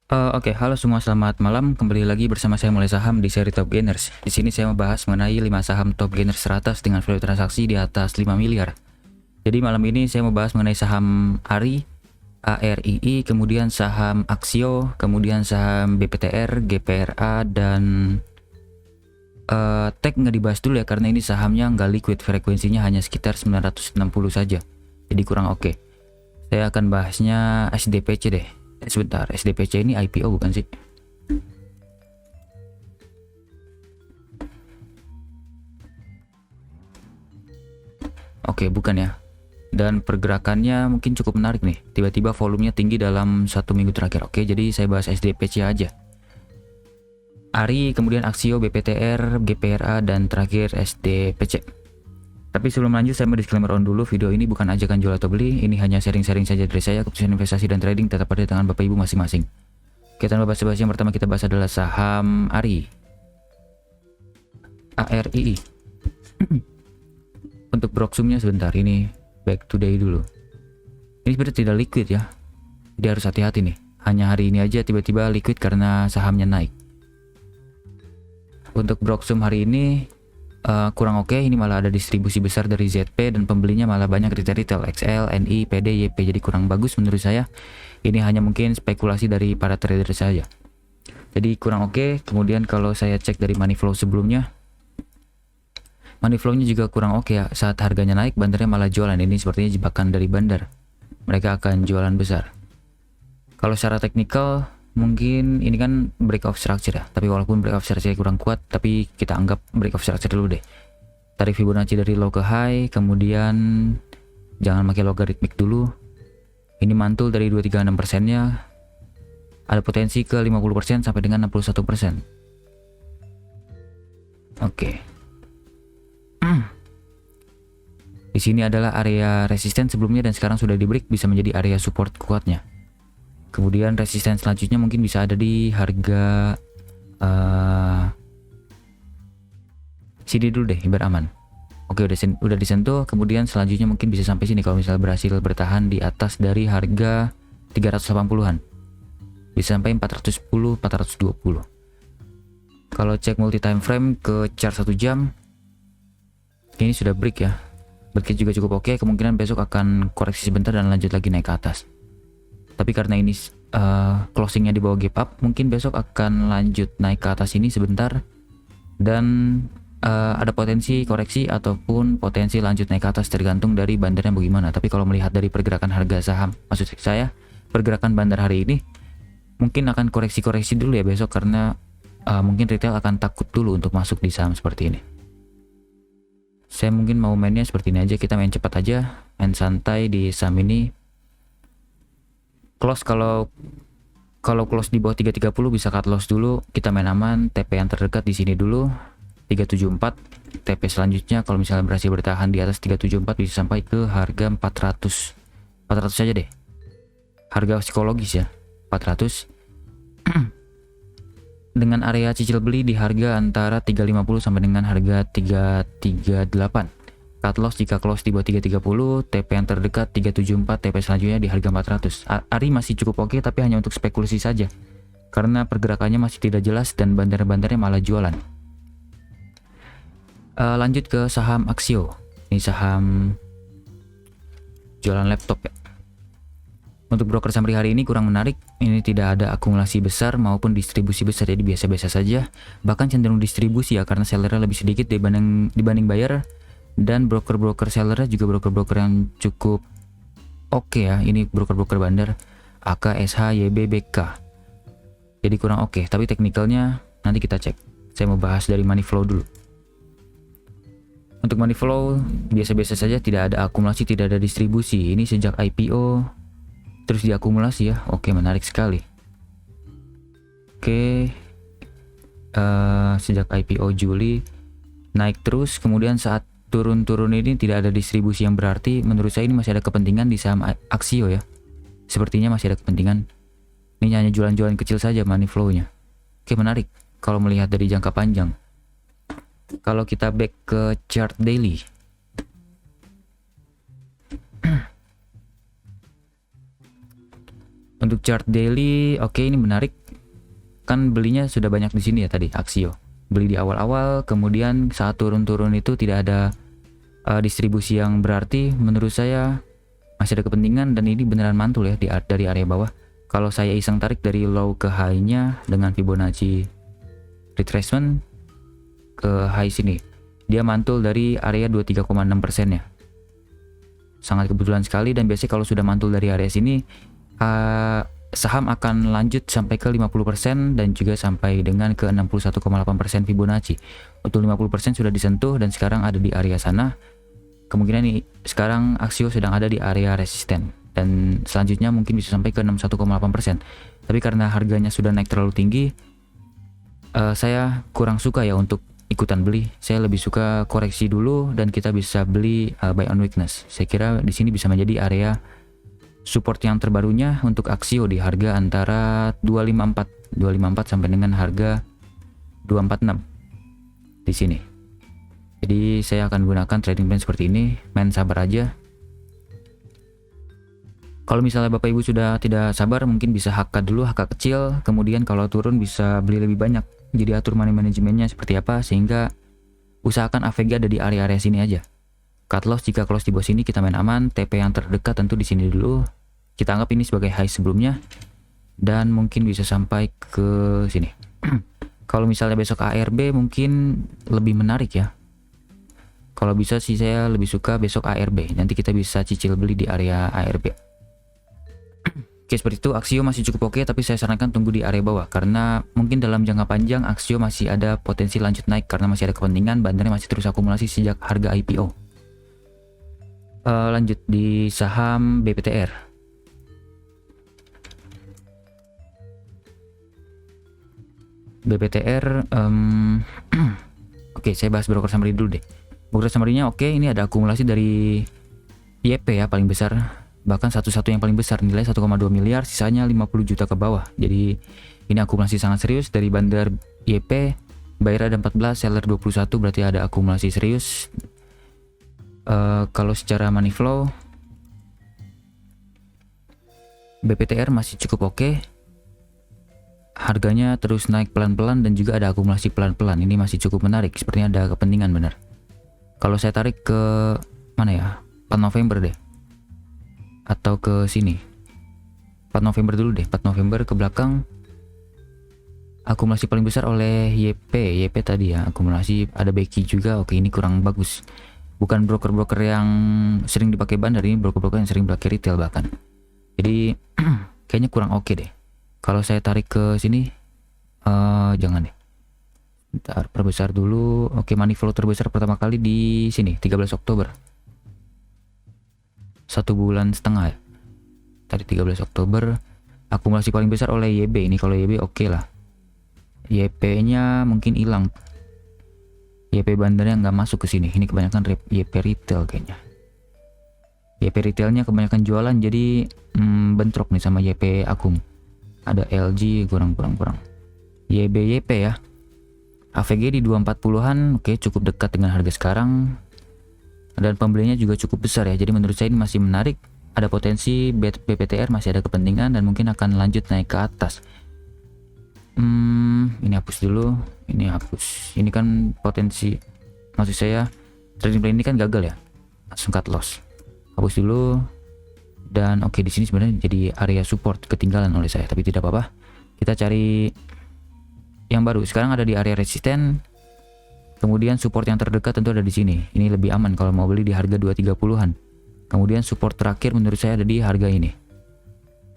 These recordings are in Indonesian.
Oke, halo semua, selamat malam. Kembali lagi bersama saya Mulai Saham di seri Top Gainers. Di sini saya membahas mengenai 5 saham Top Gainers 100 dengan value transaksi di atas 5 miliar. Jadi malam ini saya membahas mengenai saham ARI, ARII, kemudian saham Aksio, kemudian saham BPTR, GPRA, dan Tech nggak dibahas dulu ya karena ini sahamnya nggak liquid, frekuensinya hanya sekitar 960 saja. Jadi kurang oke. Saya akan bahasnya SDPC deh. Sebentar, SDPC ini IPO bukan sih? Oke, bukan ya. Dan pergerakannya mungkin cukup menarik nih. Tiba-tiba volumenya tinggi dalam 1 minggu terakhir. Oke, jadi saya bahas SDPC aja. ARI, kemudian Aksio, BPTR, GPRA, dan terakhir SDPC. Tapi sebelum lanjut saya mau disclaimer on dulu, video ini bukan ajakan jual atau beli, ini hanya sharing-sharing saja dari saya. Keputusan investasi dan trading tetap ada di tangan Bapak Ibu masing-masing. Kita bahas yang pertama kita bahas adalah saham ARI. ARII. Untuk broksumnya sebentar, ini back to day dulu. Ini sebenarnya tidak liquid ya, jadi harus hati-hati nih. Hanya hari ini aja tiba-tiba liquid karena sahamnya naik. Untuk broksum hari ini kurang oke. Ini malah ada distribusi besar dari ZP dan pembelinya malah banyak retail XL, NI, PD, YP, jadi kurang bagus menurut saya. Ini hanya mungkin spekulasi dari para trader saja. Jadi kurang oke. Kemudian kalau saya cek dari money flow sebelumnya, money flow-nya juga kurang oke ya. Saat harganya naik, bandarnya malah jualan. Ini sepertinya jebakan dari bandar. Mereka akan jualan besar. Kalau secara teknikal, mungkin ini kan break of structure ya. Tapi walaupun break of structure kurang kuat, tapi kita anggap break of structure dulu deh. Tarik Fibonacci dari low ke high, kemudian jangan pakai logaritmik dulu. Ini mantul dari 236%-nya. Ada potensi ke 50% sampai dengan 61%. Oke. Di sini adalah area resisten sebelumnya dan sekarang sudah di break, bisa menjadi area support kuatnya. Kemudian resisten selanjutnya mungkin bisa ada di harga sini dulu deh, biar aman. Oke, udah disentuh. Kemudian selanjutnya mungkin bisa sampai sini kalau misalnya berhasil bertahan di atas dari harga 380-an. Bisa sampai 410, 420. Kalau cek multi time frame ke chart 1 jam, ini sudah break ya. Break juga cukup oke. Kemungkinan besok akan koreksi sebentar dan lanjut lagi naik ke atas. Tapi karena ini closingnya di bawah gap up, mungkin besok akan lanjut naik ke atas ini sebentar. Dan ada potensi koreksi ataupun potensi lanjut naik ke atas, tergantung dari bandarnya bagaimana. Tapi kalau melihat dari pergerakan harga saham, maksud saya pergerakan bandar hari ini, mungkin akan koreksi-koreksi dulu ya besok. Karena mungkin retail akan takut dulu untuk masuk di saham seperti ini. Saya mungkin mau mainnya seperti ini aja. Kita main cepat aja, main santai di saham ini. Close kalau close di bawah 330 bisa cut loss dulu. Kita main aman. TP yang terdekat di sini dulu 374. TP selanjutnya kalau misalnya berhasil bertahan di atas 374 bisa sampai ke harga 400 saja deh. Harga psikologis ya, 400. Dengan area cicil beli di harga antara 350 sampai dengan harga 338. Cut loss jika close di bawah 330, TP yang terdekat 374, TP selanjutnya di harga 400. ARI masih cukup oke, tapi hanya untuk spekulasi saja. Karena pergerakannya masih tidak jelas dan bandar-bandarnya malah jualan. Lanjut ke saham Aksio. Ini saham jualan laptop ya. Untuk broker summary hari ini kurang menarik. Ini tidak ada akumulasi besar maupun distribusi besar, jadi biasa-biasa saja. Bahkan cenderung distribusi ya, karena sellernya lebih sedikit dibanding buyer. Dan broker-broker sellernya juga broker-broker yang cukup oke ya. Ini broker-broker bandar AK, SH, YB, BK. Jadi kurang oke. Tapi teknikalnya nanti kita cek. Saya mau bahas dari money flow dulu. Untuk money flow biasa-biasa saja, tidak ada akumulasi, tidak ada distribusi. Ini sejak IPO terus diakumulasi ya. Oke, menarik sekali. Oke, sejak IPO Juli naik terus, kemudian saat turun-turun ini tidak ada distribusi yang berarti. Menurut saya ini masih ada kepentingan di saham Aksio ya. Sepertinya masih ada kepentingan. Ini hanya jualan-jualan kecil saja money flow-nya. Oke, menarik kalau melihat dari jangka panjang. Kalau kita back ke chart daily, Untuk chart daily, oke, ini menarik. kan belinya sudah banyak di sini ya tadi Axio. Beli di awal-awal, kemudian saat turun-turun itu tidak ada distribusi yang berarti. Menurut saya masih ada kepentingan, dan ini beneran mantul ya dari area bawah. Kalau saya iseng tarik dari low ke high-nya dengan Fibonacci retracement ke high sini, dia mantul dari area 23,6% ya. Sangat kebetulan sekali, dan biasanya kalau sudah mantul dari area sini saham akan lanjut sampai ke 50% dan juga sampai dengan ke 61,8% Fibonacci. Untuk 50% sudah disentuh dan sekarang ada di area sana. Kemungkinan nih sekarang Axio sedang ada di area resisten, dan selanjutnya mungkin bisa sampai ke 61,8%. Tapi karena harganya sudah naik terlalu tinggi, saya kurang suka ya untuk ikutan beli. Saya lebih suka koreksi dulu dan kita bisa beli buy on weakness. Saya kira di sini bisa menjadi area support yang terbarunya untuk Axio di harga antara 254 sampai dengan harga 246 di sini. Jadi saya akan gunakan trading plan seperti ini, main sabar aja. Kalau misalnya Bapak Ibu sudah tidak sabar, mungkin bisa HK dulu, HK kecil, kemudian kalau turun bisa beli lebih banyak. Jadi atur money manajemennya seperti apa, sehingga usahakan AVG ada di area-area sini aja. Cut loss jika close di bawah sini kita main aman, TP yang terdekat tentu di sini dulu. Kita anggap ini sebagai high sebelumnya, dan mungkin bisa sampai ke sini. Kalau misalnya besok ARB mungkin lebih menarik ya. Kalau bisa sih saya lebih suka besok ARB. Nanti kita bisa cicil beli di area ARB. Oke, seperti itu. Axio masih cukup oke, tapi saya sarankan tunggu di area bawah, karena mungkin dalam jangka panjang Axio masih ada potensi lanjut naik karena masih ada kepentingan, bandarnya masih terus akumulasi sejak harga IPO. Lanjut di saham BPTR. BPTR, oke, saya bahas broker summary dulu deh. Broker summary-nya oke, ini ada akumulasi dari YP ya paling besar, bahkan satu-satu yang paling besar, nilai 1,2 miliar, sisanya 50 juta ke bawah. Jadi ini akumulasi sangat serius dari bandar YP. Buyer ada 14, seller 21, berarti ada akumulasi serius. Kalau secara money flow, BPTR masih cukup oke. Harganya terus naik pelan-pelan dan juga ada akumulasi pelan-pelan. Ini masih cukup menarik, sepertinya ada kepentingan benar. Kalau saya tarik ke mana ya, 4 November deh, atau ke sini 4 November dulu deh, 4 November ke belakang. Akumulasi paling besar oleh YP tadi ya, akumulasi ada Becky juga. Oke, ini kurang bagus, bukan broker-broker yang sering dipakai bandar, ini broker-broker yang sering dipakai retail bahkan. Jadi kayaknya kurang oke deh. Kalau saya tarik ke sini, jangan deh. Bentar, perbesar dulu. Oke, money flow terbesar pertama kali di sini 13 Oktober. 1 bulan setengah ya. Tadi 13 Oktober. Akumulasi paling besar oleh YB. Ini kalau YB oke lah. YP-nya mungkin hilang. YP bandarnya nggak masuk ke sini. Ini kebanyakan YP retail kayaknya. YP retailnya kebanyakan jualan, jadi bentrok nih sama YP akum. Ada LG kurang. YP ya. AVG di 240-an, oke, cukup dekat dengan harga sekarang. Dan pembelinya juga cukup besar ya. Jadi menurut saya ini masih menarik. Ada potensi BPTR, masih ada kepentingan dan mungkin akan lanjut naik ke atas. Ini hapus dulu. Ini hapus. Ini kan potensi, maksud saya trading plan ini kan gagal ya. Langsung cut loss. Hapus dulu. Dan oke, di sini sebenarnya jadi area support ketinggalan oleh saya, tapi tidak apa-apa. Kita cari yang baru. Sekarang ada di area resisten. Kemudian support yang terdekat tentu ada di sini. Ini lebih aman kalau mau beli di harga 230-an. Kemudian support terakhir menurut saya ada di harga ini.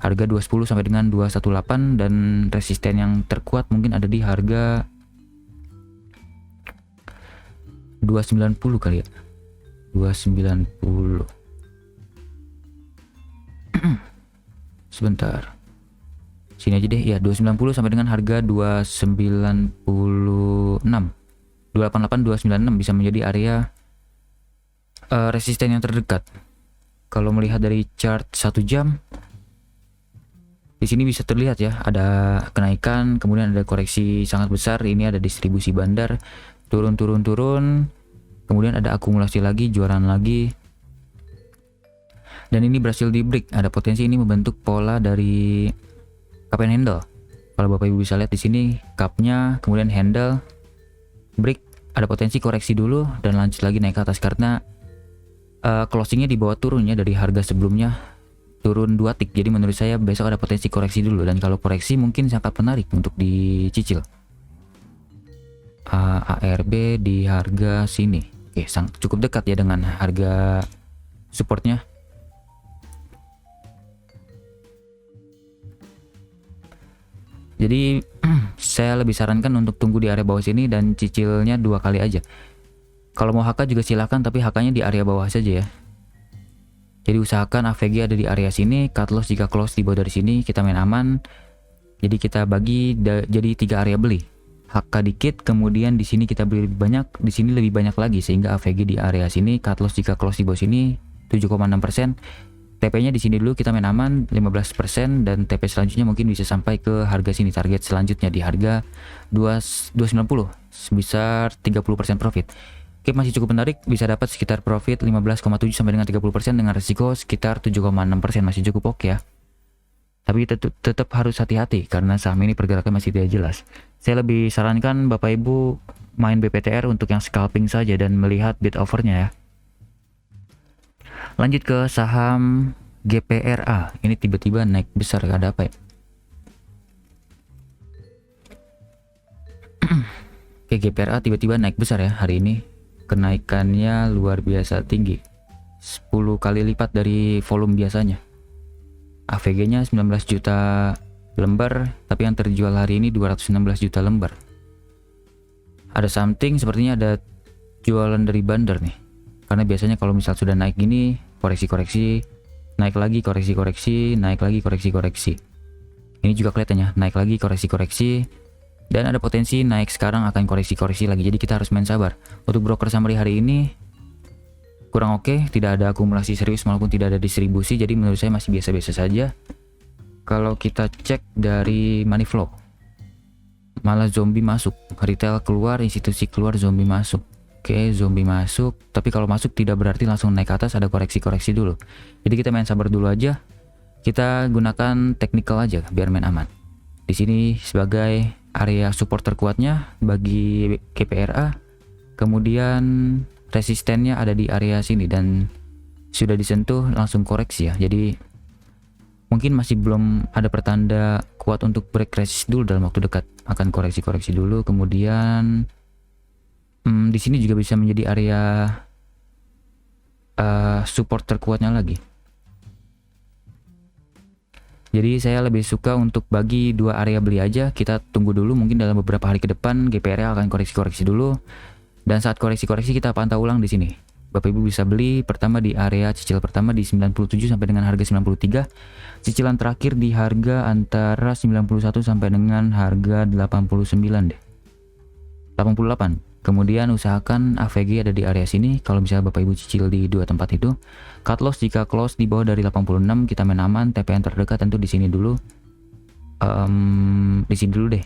Harga 210 sampai dengan 218, dan resisten yang terkuat mungkin ada di harga 290 kali ya. 290. Sebentar. Sini aja deh ya, 290 sampai dengan harga 296. 288 296 bisa menjadi area resisten yang terdekat. Kalau melihat dari chart 1 jam, di sini bisa terlihat ya, ada kenaikan, kemudian ada koreksi sangat besar. Ini ada distribusi bandar, turun, kemudian ada akumulasi lagi, jualan lagi, dan ini berhasil di break. Ada potensi ini membentuk pola dari cup and handle. Kalau Bapak Ibu bisa lihat di sini cupnya, kemudian handle, break, ada potensi koreksi dulu dan lanjut lagi naik ke atas karena closingnya di bawah turunnya dari harga sebelumnya turun 2 tick. Jadi menurut saya besok ada potensi koreksi dulu, dan kalau koreksi mungkin sangat menarik untuk dicicil. ARB di harga sini, oke, cukup dekat ya dengan harga supportnya. Jadi saya lebih sarankan untuk tunggu di area bawah sini dan cicilnya 2 kali aja. Kalau mau HK juga silahkan, tapi HK-nya di area bawah saja ya. Jadi usahakan AVG ada di area sini, cut loss jika close di bawah dari sini, kita main aman. Jadi kita bagi jadi 3 area beli. HK dikit, kemudian di sini kita beli lebih banyak, di sini lebih banyak lagi, sehingga AVG di area sini, cut loss jika close di bawah sini 7,6%. TP-nya di sini dulu kita main aman 15%, dan TP selanjutnya mungkin bisa sampai ke harga sini. Target selanjutnya di harga 290 sebesar 30% profit. Oke, masih cukup menarik, bisa dapat sekitar profit 15,7 sampai dengan 30% dengan resiko sekitar 7,6%, masih cukup oke ya. Tapi tetap harus hati-hati karena saham ini pergerakan masih tidak jelas. Saya lebih sarankan Bapak Ibu main BPTR untuk yang scalping saja dan melihat bid offernya ya. Lanjut ke saham GPRA. Ini tiba-tiba naik besar, ada apa ya? Oke, GPRA tiba-tiba naik besar ya hari ini. Kenaikannya luar biasa tinggi, 10 kali lipat dari volume biasanya. AVG-nya 19 juta lembar, tapi yang terjual hari ini 216 juta lembar. Ada something, sepertinya ada jualan dari bandar nih. Karena biasanya kalau misal sudah naik gini, koreksi-koreksi, naik lagi, koreksi-koreksi, naik lagi, koreksi-koreksi. Ini juga kelihatannya naik lagi, koreksi-koreksi, dan ada potensi naik sekarang akan koreksi-koreksi lagi. Jadi kita harus main sabar. Untuk broker summary hari ini kurang oke, tidak ada akumulasi serius maupun tidak ada distribusi, jadi menurut saya masih biasa-biasa saja. Kalau kita cek dari money flow, malah zombie masuk, retail keluar, institusi keluar, zombie masuk. Oke, zombie masuk, tapi kalau masuk tidak berarti langsung naik ke atas, ada koreksi-koreksi dulu. Jadi kita main sabar dulu aja. Kita gunakan technical aja biar main aman. Di sini sebagai area support terkuatnya bagi GPRA. Kemudian resistennya ada di area sini dan sudah disentuh langsung koreksi ya. Jadi mungkin masih belum ada pertanda kuat untuk break resist dulu dalam waktu dekat. Akan koreksi-koreksi dulu, kemudian di sini juga bisa menjadi area support terkuatnya lagi. Jadi saya lebih suka untuk bagi 2 area beli aja. Kita tunggu dulu, mungkin dalam beberapa hari ke depan GPRA akan koreksi-koreksi dulu. Dan saat koreksi-koreksi kita pantau ulang di sini. Bapak Ibu bisa beli pertama di area cicil pertama di 97 sampai dengan harga 93. Cicilan terakhir di harga antara 91 sampai dengan harga 89 deh. 88. Kemudian usahakan AVG ada di area sini. Kalau misalnya Bapak Ibu cicil di 2 tempat itu, cut loss jika close di bawah dari 86, kita main aman. TP yang terdekat tentu di sini dulu. Di sini dulu deh.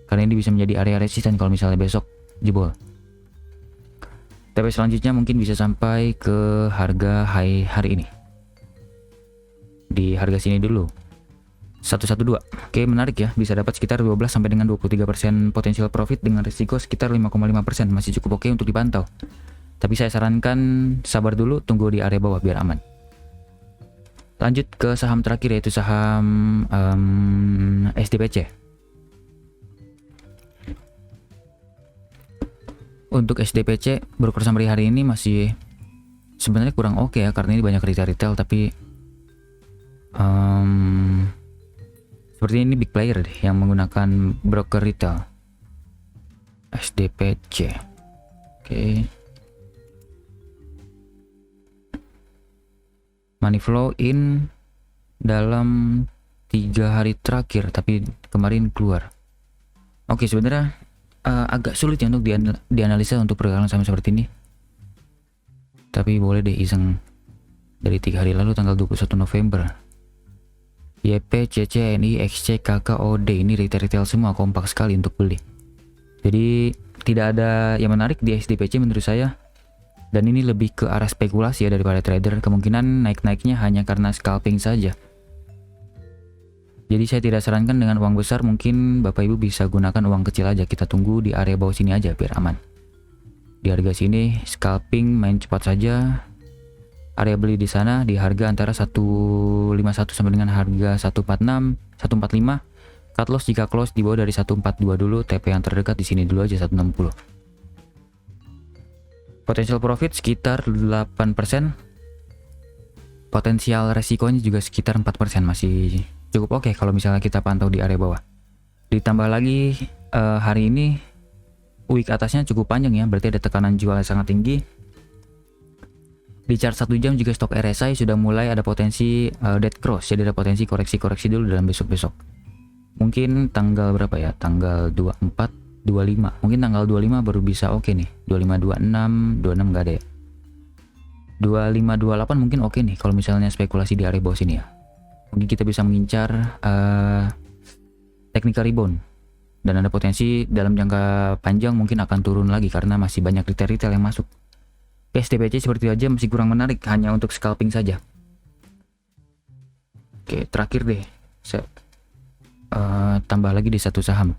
Karena ini bisa menjadi area resisten kalau misalnya besok jebol. TP selanjutnya mungkin bisa sampai ke harga high hari ini. Di harga sini dulu. 112. Oke, menarik ya, bisa dapat sekitar 12 sampai dengan 23% potensial profit dengan risiko sekitar 5,5%, masih cukup oke untuk dipantau. Tapi saya sarankan sabar dulu, tunggu di area bawah biar aman. Lanjut ke saham terakhir yaitu saham SDPC. Untuk SDPC broker summary hari ini masih sebenarnya kurang oke ya, karena ini banyak retail tapi seperti ini big player deh yang menggunakan broker retail. SDPC. Oke. Money flow in dalam 3 hari terakhir, tapi kemarin keluar. Oke, sebenarnya agak sulit ya untuk dianalisa untuk pergerakan saham seperti ini. Tapi boleh deh iseng dari 3 hari lalu tanggal 21 November. YP, CC, NI, XC, KK, OD, ini retail semua, kompak sekali untuk beli. Jadi tidak ada yang menarik di SDPC menurut saya. Dan ini lebih ke arah spekulasi ya daripada trader. Kemungkinan naik-naiknya hanya karena scalping saja. Jadi saya tidak sarankan dengan uang besar, mungkin Bapak Ibu bisa gunakan uang kecil aja. Kita tunggu di area bawah sini aja biar aman. Di harga sini scalping main cepat saja. Area beli di sana di harga antara 151 sampai dengan harga 146, 145. Cut loss jika close di bawah dari 142 dulu. TP yang terdekat di sini dulu aja 160. Potensial profit sekitar 8%. Potensial resikonya juga sekitar 4%, masih cukup oke kalau misalnya kita pantau di area bawah. Ditambah lagi hari ini wick atasnya cukup panjang ya, berarti ada tekanan jual yang sangat tinggi. Di chart 1 jam juga stok RSI sudah mulai ada potensi dead cross, jadi ada potensi koreksi-koreksi dulu dalam besok-besok. Mungkin tanggal berapa ya? Tanggal 24, 25. Mungkin tanggal 25 baru bisa oke nih. 25, 26, 26 nggak ada ya. 25, 28 mungkin oke nih kalau misalnya spekulasi di area bawah sini ya. Mungkin kita bisa mengincar technical rebound. Dan ada potensi dalam jangka panjang mungkin akan turun lagi karena masih banyak retail yang masuk. SDPC seperti aja masih kurang menarik, hanya untuk scalping saja. Oke, terakhir deh saya tambah lagi di satu saham.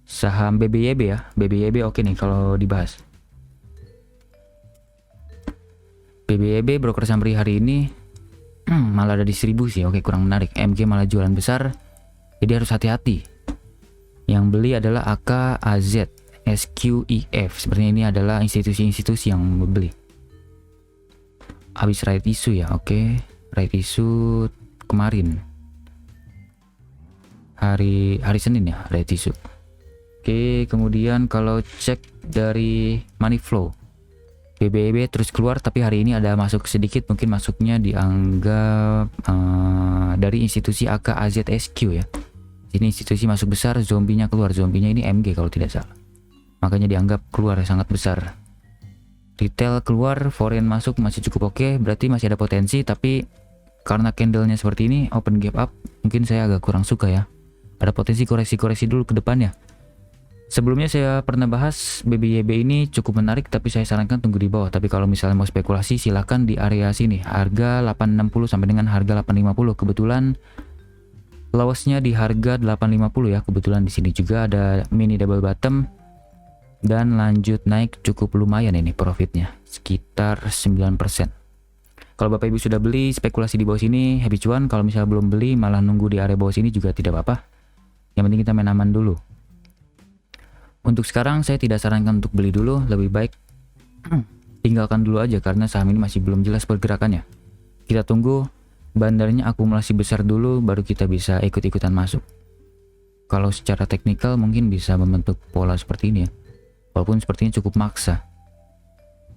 Saham BBYB ya. BBYB oke nih kalau dibahas. BBYB broker summary hari ini malah ada distribusi. Oke, kurang menarik. MG malah jualan besar, jadi harus hati-hati. Yang beli adalah AK, AZ, SQEF. Sepertinya ini adalah institusi-institusi yang membeli. Habis right issue ya. Oke, right issue kemarin hari Senin ya, right issue. Oke, kemudian kalau cek dari money flow, BBYB terus keluar, tapi hari ini ada masuk sedikit, mungkin masuknya dianggap dari institusi AK AZSQ ya. Ini institusi masuk besar, zombinya keluar. Zombinya ini MG kalau tidak salah, makanya dianggap keluar sangat besar. Retail keluar, foreign masuk, masih cukup oke, berarti masih ada potensi. Tapi karena candlenya seperti ini, open gap up, mungkin saya agak kurang suka ya. Ada potensi koreksi-koreksi dulu ke depannya. Sebelumnya saya pernah bahas BBYB ini cukup menarik, tapi saya sarankan tunggu di bawah. Tapi kalau misalnya mau spekulasi silahkan di area sini, harga 860 sampai dengan harga 850. Kebetulan lowestnya di harga 850 ya. Kebetulan di sini juga ada mini double bottom dan lanjut naik cukup lumayan ini profitnya, sekitar 9%. Kalau Bapak Ibu sudah beli spekulasi di bawah sini happy cuan. Kalau misalnya belum beli malah nunggu di area bawah sini juga tidak apa-apa. Yang penting kita main aman dulu. Untuk sekarang saya tidak sarankan untuk beli dulu, lebih baik tinggalkan dulu aja karena saham ini masih belum jelas pergerakannya. Kita tunggu bandarnya akumulasi besar dulu baru kita bisa ikut-ikutan masuk. Kalau secara teknikal mungkin bisa membentuk pola seperti ini ya. Walaupun sepertinya cukup maksa.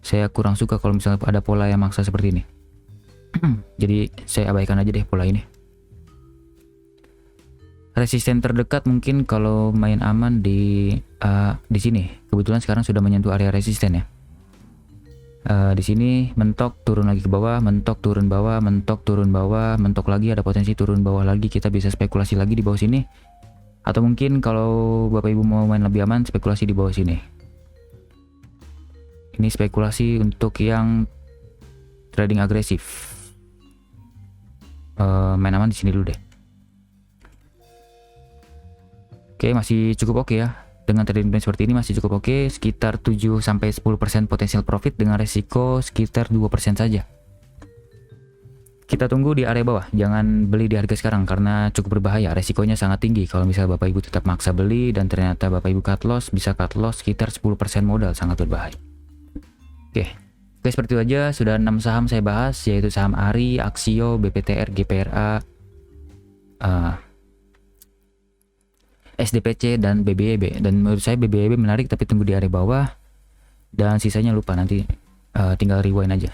Saya kurang suka kalau misalnya ada pola yang maksa seperti ini. Jadi saya abaikan aja deh pola ini. Resisten terdekat mungkin kalau main aman di sini. Kebetulan sekarang sudah menyentuh area resisten ya. Di sini mentok turun lagi ke bawah, mentok turun bawah, mentok turun bawah, mentok lagi, ada potensi turun bawah lagi. Kita bisa spekulasi lagi di bawah sini. Atau mungkin kalau Bapak Ibu mau main lebih aman, spekulasi di bawah sini. Ini spekulasi untuk yang trading agresif. Main aman di sini dulu deh. Oke, masih cukup oke ya. Dengan trading plan seperti ini masih cukup oke, sekitar 7-10% potensial profit dengan resiko sekitar 2% saja. Kita tunggu di area bawah, jangan beli di harga sekarang karena cukup berbahaya, resikonya sangat tinggi. Kalau misalnya Bapak Ibu tetap maksa beli dan ternyata Bapak Ibu cut loss, bisa cut loss sekitar 10% modal, sangat berbahaya. Oke, seperti itu aja, sudah 6 saham saya bahas, yaitu saham ARI, Aksio, BPTR, GPRA, SDPC dan BBYB. Dan menurut saya BBYB menarik, tapi tunggu di area bawah, dan sisanya lupa, nanti tinggal rewind aja.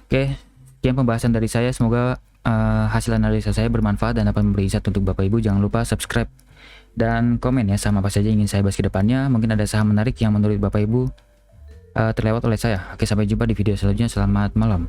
Oke, sekian pembahasan dari saya. Semoga hasil analisa saya bermanfaat dan dapat memberi insight untuk Bapak Ibu. Jangan lupa subscribe dan komen ya saham apa saja ingin saya bahas ke depannya. Mungkin ada saham menarik yang menurut Bapak Ibu terlewat oleh saya. Oke, sampai jumpa di video selanjutnya. Selamat malam.